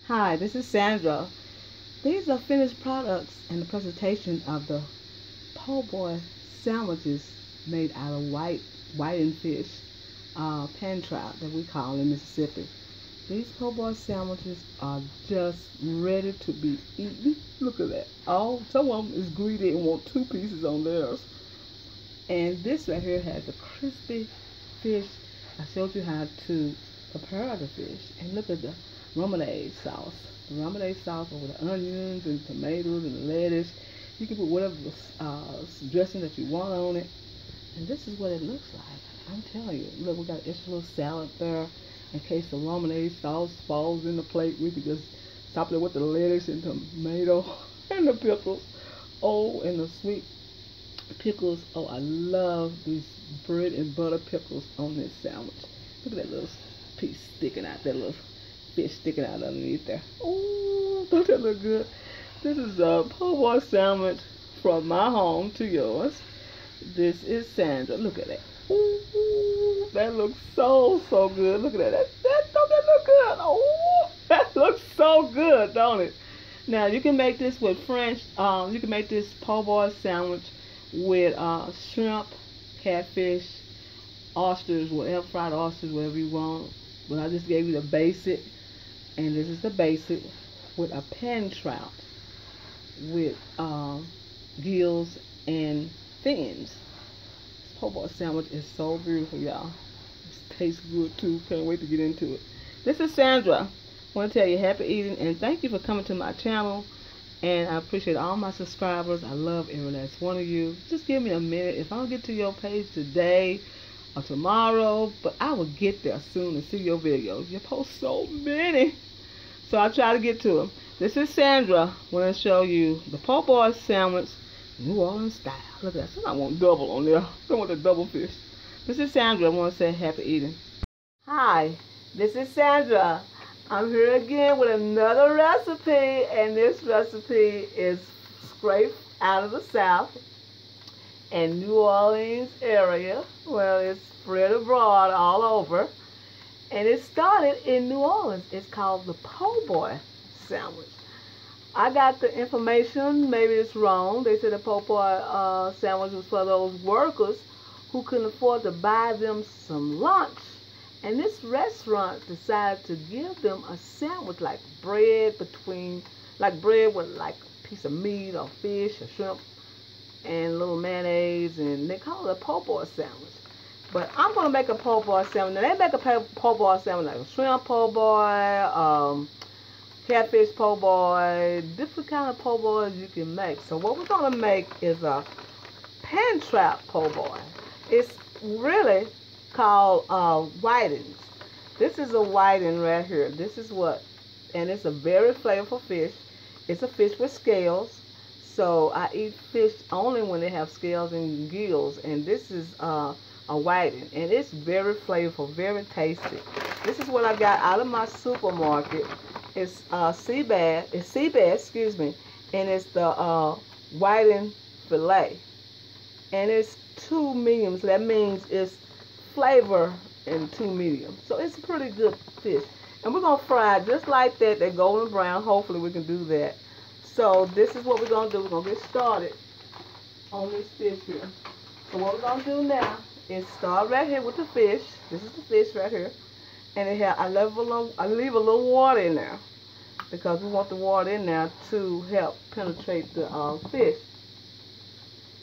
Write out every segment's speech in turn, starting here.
Hi, this is Sandra. These are finished products and the presentation of the po' boy sandwiches made out of whiting fish, pan trout that we call in Mississippi. These po' boy sandwiches are just ready to be eaten. Look at that. Oh, some of them is greedy and want two pieces on theirs. And this right here has a crispy fish. I showed you how to prepare the fish. And look at the lemonade sauce. The lemonade sauce over the onions and tomatoes and the lettuce. You can put whatever dressing that you want on it. And this is what it looks like. I'm telling you. Look, we got an extra little salad there. In case the lemonade sauce falls in the plate, we can just top it with the lettuce and tomato and the pickles. Oh, and the sweet pickles. Oh, I love these bread and butter pickles on this sandwich. Look at that little piece sticking out, that little fish sticking out underneath there. Oh, don't that look good? This is a po' boy sandwich from my home to yours. This is Sandra. Look at that. Ooh, that looks so good. Look at that. Don't that look good? Oh, that looks so good, don't it? Now you can make this with French. You can make this po' boy sandwich with shrimp, catfish, oysters, whatever, fried oysters, whatever you want. But I just gave you the basic, and this is the basic with a pan trout with gills and fins. This po' boy sandwich is so beautiful, y'all. It tastes good too. Can't wait to get into it. This is Sandra. I want to tell you happy eating and thank you for coming to my channel. And I appreciate all my subscribers. I love every last one of you. Just give me a minute. If I don't get to your page today or tomorrow, but I will get there soon and see your videos. You post so many. So I try to get to them. This is Sandra. I want to show you the po' boy sandwich, New Orleans style. Look at that. Somebody want double on there. I want the double fish. This is Sandra. I want to say happy eating. Hi, this is Sandra. I'm here again with another recipe, and this recipe is scraped out of the South and New Orleans area. Well, it's spread abroad all over, and it started in New Orleans. It's called the po' boy sandwich. I got the information, maybe it's wrong. They said the po' boy sandwich was for those workers who couldn't afford to buy them some lunch. And this restaurant decided to give them a sandwich like bread with like a piece of meat or fish or shrimp and a little mayonnaise, and they call it a po' boy sandwich. But I'm going to make a po' boy sandwich. Now they make a po' boy sandwich like a shrimp po' boy, catfish po' boy, different kind of po' boys you can make. So what we're going to make is a pan trout po' boy. It's really called whitings. This is a whiting right here. This is what, and it's a very flavorful fish. It's a fish with scales. So I eat fish only when they have scales and gills. And this is a whiting, and it's very flavorful, very tasty. This is what I got out of my supermarket. It's sea bass, excuse me, and it's the whiting fillet, and it's 2 mediums. That means it's flavor in 2 mediums. So it's a pretty good fish. And we're going to fry it just like that. They're golden brown. Hopefully we can do that. So this is what we're going to do. We're going to get started on this fish here. So what we're going to do now is start right here with the fish. This is the fish right here. And I leave a little water in there because we want the water in there to help penetrate the fish.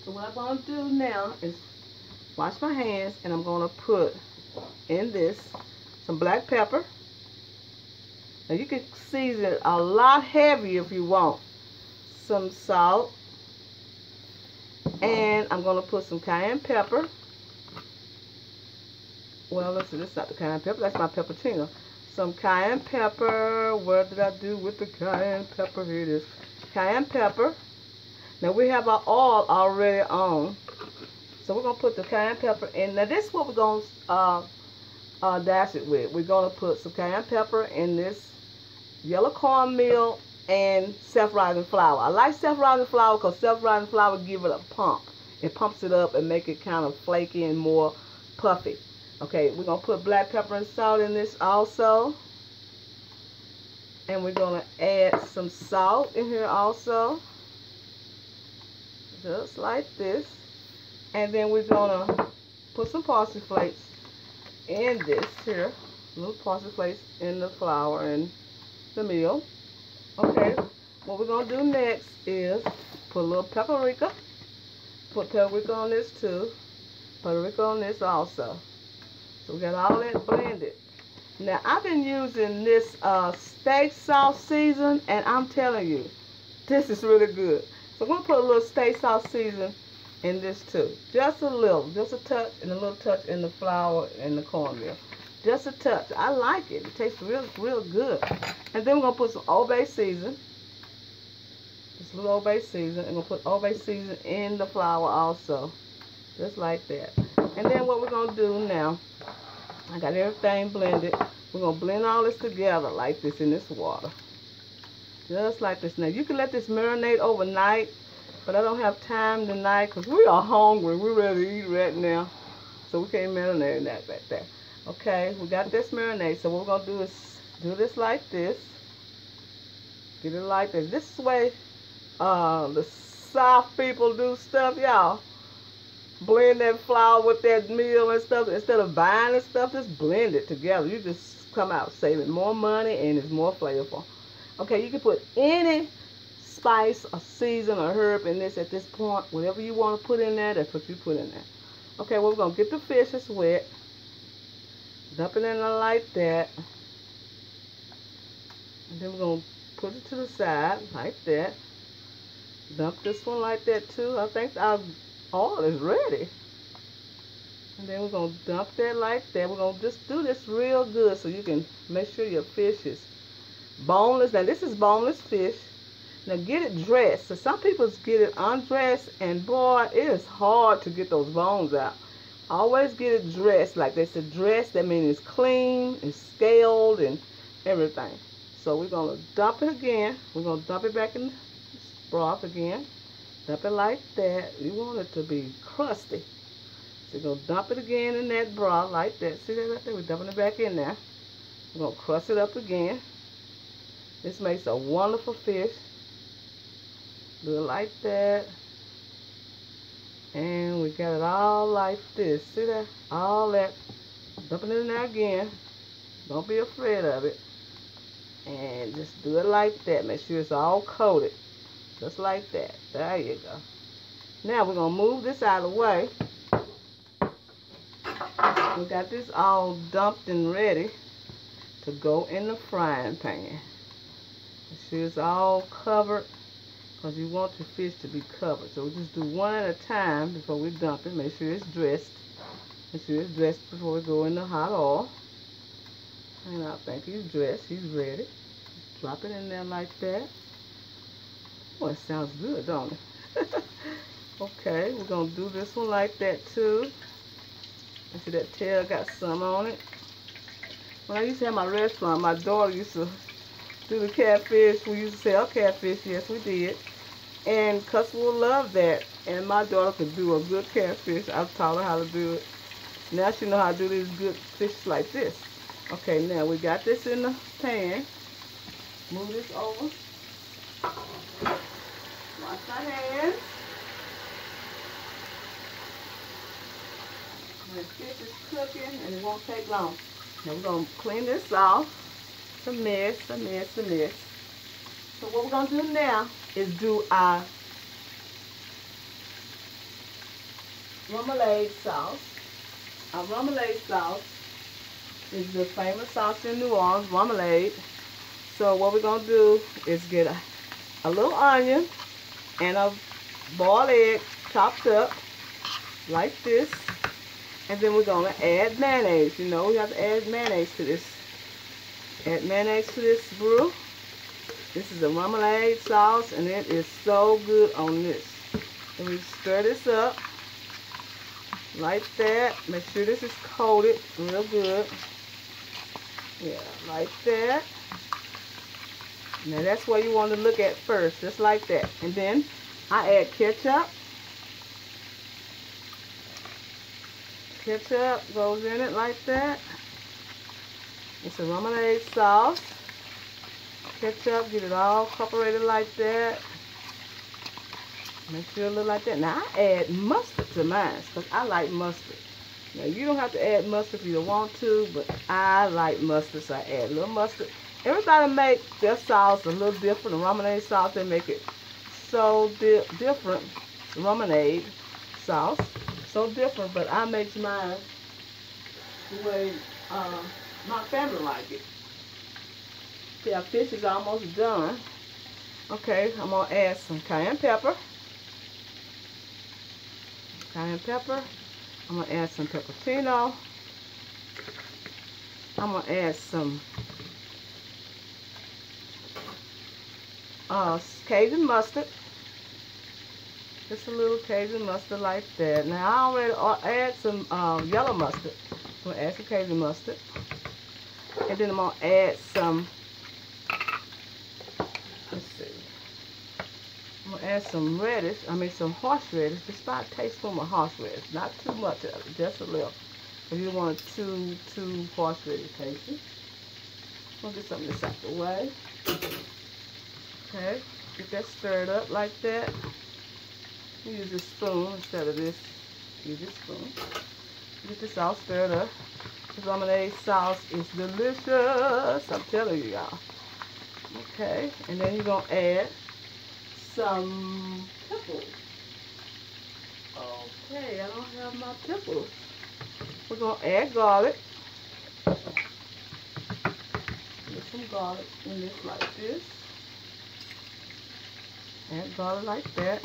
So what I'm going to do now is wash my hands, and I'm going to put in this some black pepper. Now you can season it a lot heavier if you want. Some salt. And I'm going to put some cayenne pepper. Well, listen, this is not the cayenne pepper. That's my pepperino. Some cayenne pepper. What did I do with the cayenne pepper? Here it is. Cayenne pepper. Now we have our oil already on. So we're going to put the cayenne pepper in. Now this is what we're going to dash it with. We're going to put some cayenne pepper in this yellow cornmeal and self-rising flour. I like self-rising flour because self-rising flour give it a pump. It pumps it up and make it kind of flaky and more puffy. Okay, we're going to put black pepper and salt in this also. And we're going to add some salt in here also. Just like this. And then we're going to put some parsley flakes in this here. Little parsley flakes in the flour and the meal. Okay, what we're going to do next is put a little paprika. Put paprika on this too. Paprika on this also. So we got all that blended. Now, I've been using this steak sauce season, and I'm telling you, this is really good. So I'm going to put a little steak sauce season in this too. Just a little, just a touch, and a little touch in the flour and the cornmeal. Just a touch. I like it. It tastes real good. And then we're going to put some Old Bay season. Just a little Old Bay season. And we'll put Old Bay season in the flour also. Just like that. And then what we're going to do now, I got everything blended. We're going to blend all this together like this in this water. Just like this. Now, you can let this marinate overnight, but I don't have time tonight because we are hungry. We're ready to eat right now. So we can't marinate that back there. Okay, we got this marinade. So what we're going to do is do this like this. Get it like this. This is the way the South people do stuff, y'all. Blend that flour with that meal and stuff. Instead of buying and stuff, just blend it together. You just come out saving more money and it's more flavorful. Okay, you can put any spice or season or herb in this at this point. Whatever you want to put in there, that's what you put in there. Okay, well, we're going to get the fish. It's wet. Dump it in there like that. And then we're going to put it to the side like that. Dump this one like that too. I think our oil is ready. And then we're going to dump that like that. We're going to just do this real good so you can make sure your fish is boneless. Now this is boneless fish. Now get it dressed. So some people get it undressed, and boy, it is hard to get those bones out. Always get it dressed. Like they said, dressed, that means it's clean, it's scaled, and everything. So we're going to dump it again. We're going to dump it back in the broth again. Dump it like that. You want it to be crusty. So you're going to dump it again in that broth like that. See that right there? We're dumping it back in there. We're going to crust it up again. This makes a wonderful fish. Do it like that. And we got it all like this. See that? All that. Dumping it in there again. Don't be afraid of it. And just do it like that. Make sure it's all coated. Just like that. There you go. Now we're going to move this out of the way. We got this all dumped and ready to go in the frying pan. Make sure it's all covered, because you want your fish to be covered. So we just do one at a time before we dump it. Make sure it's dressed. Make sure it's dressed before we go in the hot oil. And I think he's dressed. He's ready. Just drop it in there like that. Oh, it sounds good, don't it? Okay, we're going to do this one like that too. You see that tail got some on it. When I used to have my restaurant, my daughter used to do the catfish. We used to sell catfish. Yes, we did. And customers loved that. And my daughter could do a good catfish. I've taught her how to do it. Now she knows how to do these good fish like this. Okay, now we got this in the pan. Move this over. Wash our hands. The fish is cooking and it won't take long. Now we're going to clean this off. It's a mess, a mess, a mess. So what we're going to do now is do our remoulade sauce. Our remoulade sauce is the famous sauce in New Orleans, remoulade. So what we're going to do is get a little onion and a boiled egg chopped up like this. And then we're going to add mayonnaise. You know, we have to add mayonnaise to this. Add mayonnaise to this brew. This is a remoulade sauce, and it is so good on this. And we stir this up like that. Make sure this is coated real good. Yeah, like that. Now that's what you want to look at first, just like that. And then I add ketchup. Ketchup goes in it like that. It's a remoulade sauce. ketchup, get it all incorporated like that. Make sure it look like that. Now I add mustard to mine because I like mustard. Now you don't have to add mustard if you don't want to, but I like mustard, so I add a little mustard. Everybody make their sauce a little different. The lemonade sauce, they make it so different. The lemonade sauce, so different, but I make mine the way my family like it. See, our fish is almost done. Okay, I'm gonna add some cayenne pepper. Cayenne pepper. I'm gonna add some pepperino. I'm gonna add some Cajun mustard. Just a little Cajun mustard like that. Now I already add some yellow mustard. I'm gonna add some Cajun mustard, and then I'm gonna add some. Let's see. I'm gonna add some radish. Some horseradish. Just about a tablespoon of horseradish. Not too much of it, just a little. If you want too horseradish tasty. We'll get some of this out the way. Okay, get that stirred up like that. Use a spoon instead of this. Use a spoon. Get this all stirred up. This lemonade sauce is delicious. I'm telling you, y'all. Okay, and then you're gonna add some pickles. Okay, I don't have my pickles. We're gonna add garlic. Put some garlic in this like this. Add garlic like that.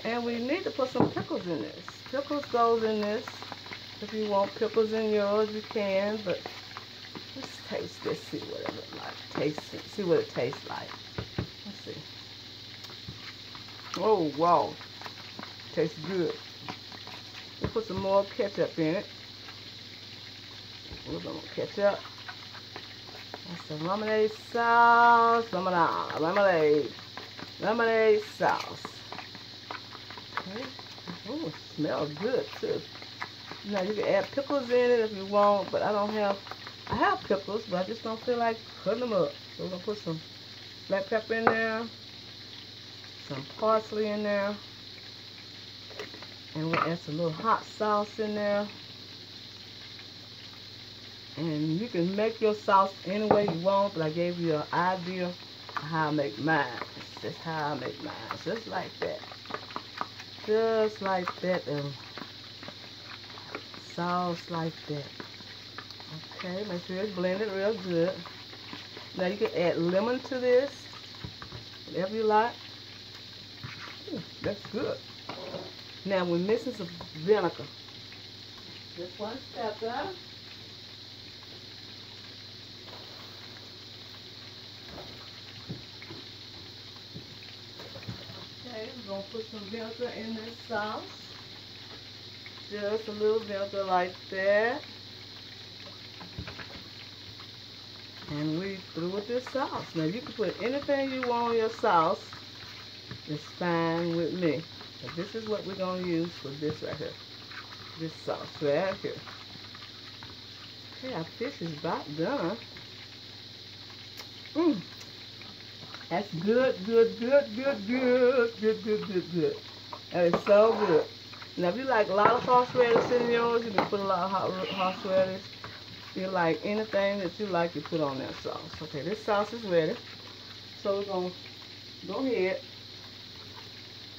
And we need to put some pickles in this. Pickles goes in this. If you want pickles in yours, you can, but let's taste this, see what it looks like. Taste it, see what it tastes like. Let's see. Oh, wow. Tastes good. We'll put some more ketchup in it. We're going to ketchup. That's the lemonade sauce. Lemonade sauce. Okay. Oh, it smells good too. Now you can add pickles in it if you want, but I have pickles, but I just don't feel like putting them up. So we're going to put some black pepper in there, some parsley in there, and we'll add some little hot sauce in there. And you can make your sauce any way you want, but I gave you an idea of how I make mine. That's how I make mine, just like that. Just like that, and sauce like that. Okay, make sure it's blended real good. Now you can add lemon to this, whatever you like. Ooh, that's good. Now we're mixing some vinegar. Just one step down. Okay, we're going to put some vinegar in this sauce. Just a little vinegar like that. And we through with this sauce. Now you can put anything you want on your sauce. It's fine with me. But this is what we're going to use for this right here. This sauce right here. Okay, our fish is about done. That's good. That is so good. Now, if you like a lot of horseradish in yours, you can put a lot of horseradish. If you like anything that you like, you put on that sauce. Okay, this sauce is ready. So we're going to go ahead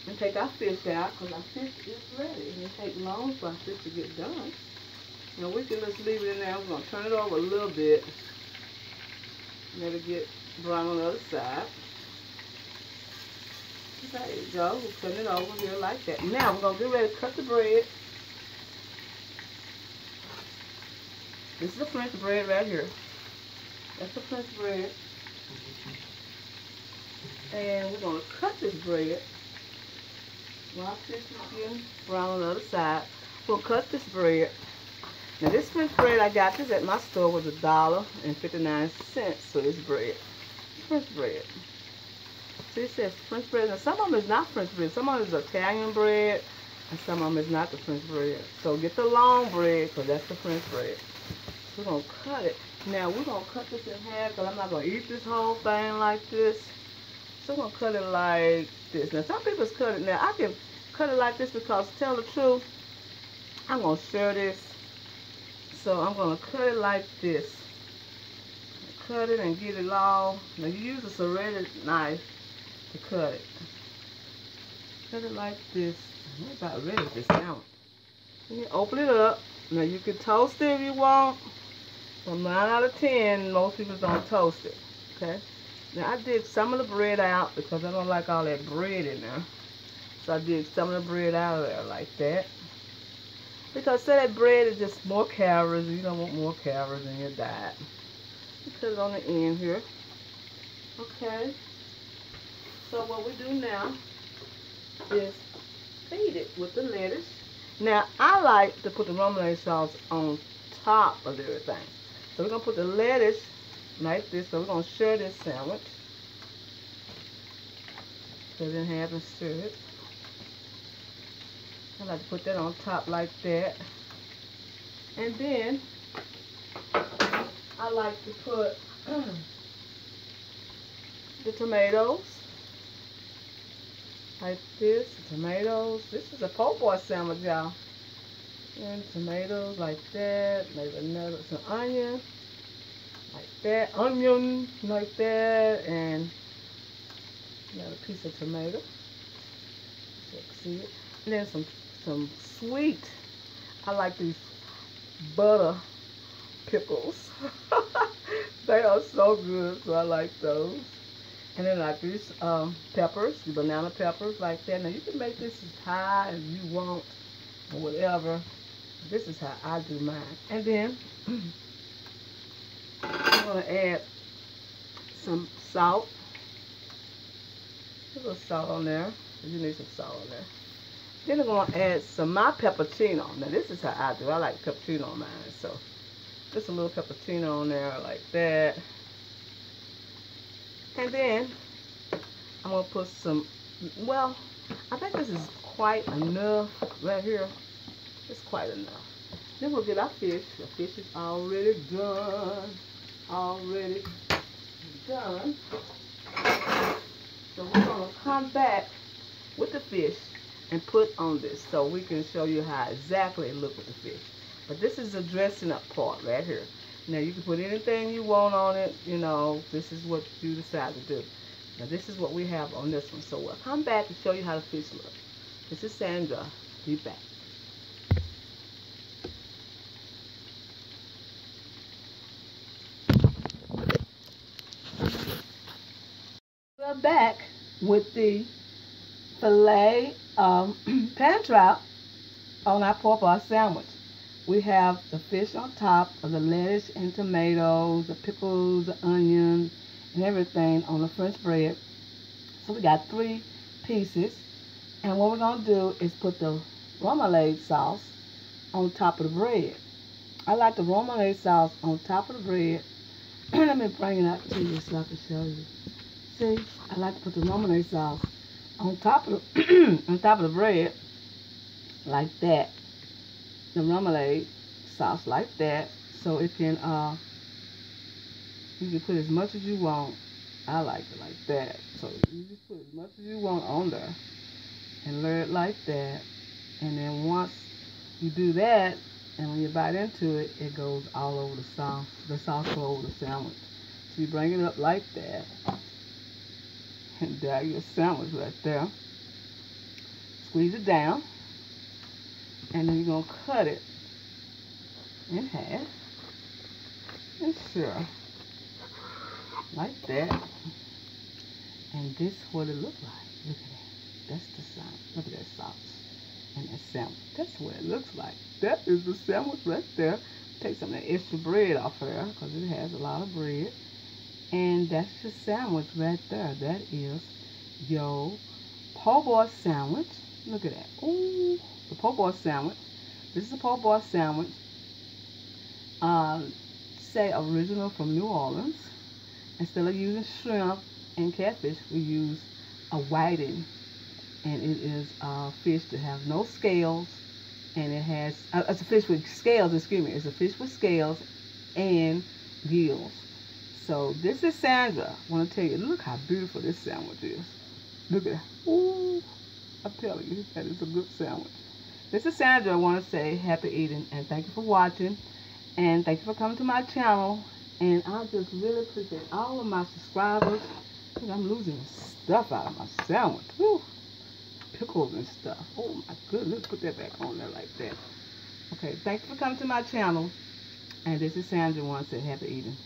and take our fish out because our fish is ready. It didn't take long for our fish to get done. Now, we can just leave it in there. We're going to turn it over a little bit. Let it get brown on the other side. There you go. We'll turn it over here like that. Now we're going to get ready to cut the bread. This is the French bread right here. That's the French bread. And we're going to cut this bread. While fish is getting brown on the other side, we'll cut this bread. Now this French bread, I got this at my store, was $1.59 for this bread. French bread. See, it says French bread. Now some of them is not French bread. Some of them is Italian bread, and some of them is not the French bread. So get the long bread, because that's the French bread. We're going to cut it. Now, we're going to cut this in half because I'm not going to eat this whole thing like this. So, we're going to cut it like this. Now, some people cut it. Now, I can cut it like this because, to tell the truth, I'm going to share this. So, I'm going to cut it like this. Cut it and get it all. Now, you use a serrated knife to cut it. Cut it like this. I'm about ready with this sandwich. You open it up. Now, you can toast it if you want. But 9 out of 10, most people don't toast it. Okay? Now, I dig some of the bread out because I don't like all that bread in there. So, I dig some of the bread out of there like that. Because, say that bread is just more calories. You don't want more calories in your diet. You put it on the end here. Okay? So, what we do now is feed it with the lettuce. Now, I like to put the romaine sauce on top of everything. So, we're going to put the lettuce like this. So, we're going to share this sandwich. Cut it in half and stir it. I like to put that on top like that. And then, I like to put the tomatoes. Like this, tomatoes. This is a po' boy sandwich, y'all. And tomatoes like that. Maybe some onion. Like that. Onion like that. And another piece of tomato. So you can see it. And then some sweet. I like these butter pickles. They are so good, so I like those. And then like these peppers, the banana peppers like that. Now you can make this as high as you want or whatever. This is how I do mine. And then I'm going to add some salt. A little salt on there. You need some salt on there. Then I'm going to add some my pepperino. Now this is how I do. I like pepperino on mine. So just a little pepperino on there like that. And then I'm going to put some, well, I think this is quite enough right here. It's quite enough. Then we'll get our fish. The fish is already done. Already done. So we're going to come back with the fish and put on this so we can show you how exactly it looks with the fish. But this is the dressing up part right here. Now you can put anything you want on it, you know, this is what you decide to do. Now this is what we have on this one. So we'll come back and show you how the fish looks. This is Sandra. Be back. We're back with the filet pan trout on our pork bar sandwich. We have the fish on top of the lettuce and tomatoes, the pickles, the onions, and everything on the French bread. So we got 3 pieces. And what we're going to do is put the romaine sauce on top of the bread. I like the romaine sauce on top of the bread. Let me bring it up to you so I can show you. See, I like to put the romaine sauce on top of the, on top of the bread like that. The romaine sauce like that, so it can you can put as much as you want. I like it like that, so you just put as much as you want on there and layer it like that. And then once you do that, and when you bite into it, it goes all over the sauce. The sauce goes over the sandwich. So you bring it up like that, and there your sandwich right there. Squeeze it down. And then you're going to cut it in half. And sure. Like that. And this is what it looks like. Look at that. That's the sandwich. Look at that sauce. And that sandwich. That's what it looks like. That is the sandwich right there. Take some of that extra bread off of there because it has a lot of bread. And that's your sandwich right there. That is your po' boy sandwich. Look at that. Ooh. The po' boy sandwich. This is a po' boy sandwich. Say original from New Orleans. Instead of using shrimp and catfish, we use a whiting, and it is a fish that has no scales, and it has it's a fish with scales. Excuse me, it's a fish with scales, and gills. So this is Sandra. I want to tell you, look how beautiful this sandwich is. Look at that. Ooh, I'm telling you, that is a good sandwich. This is Sandra. I want to say happy eating and thank you for watching. And thank you for coming to my channel. And I just really appreciate all of my subscribers. Look, I'm losing stuff out of my sandwich. Woo. Pickles and stuff. Oh my goodness. Put that back on there like that. Okay, thank you for coming to my channel. And this is Sandra. I want to say happy eating.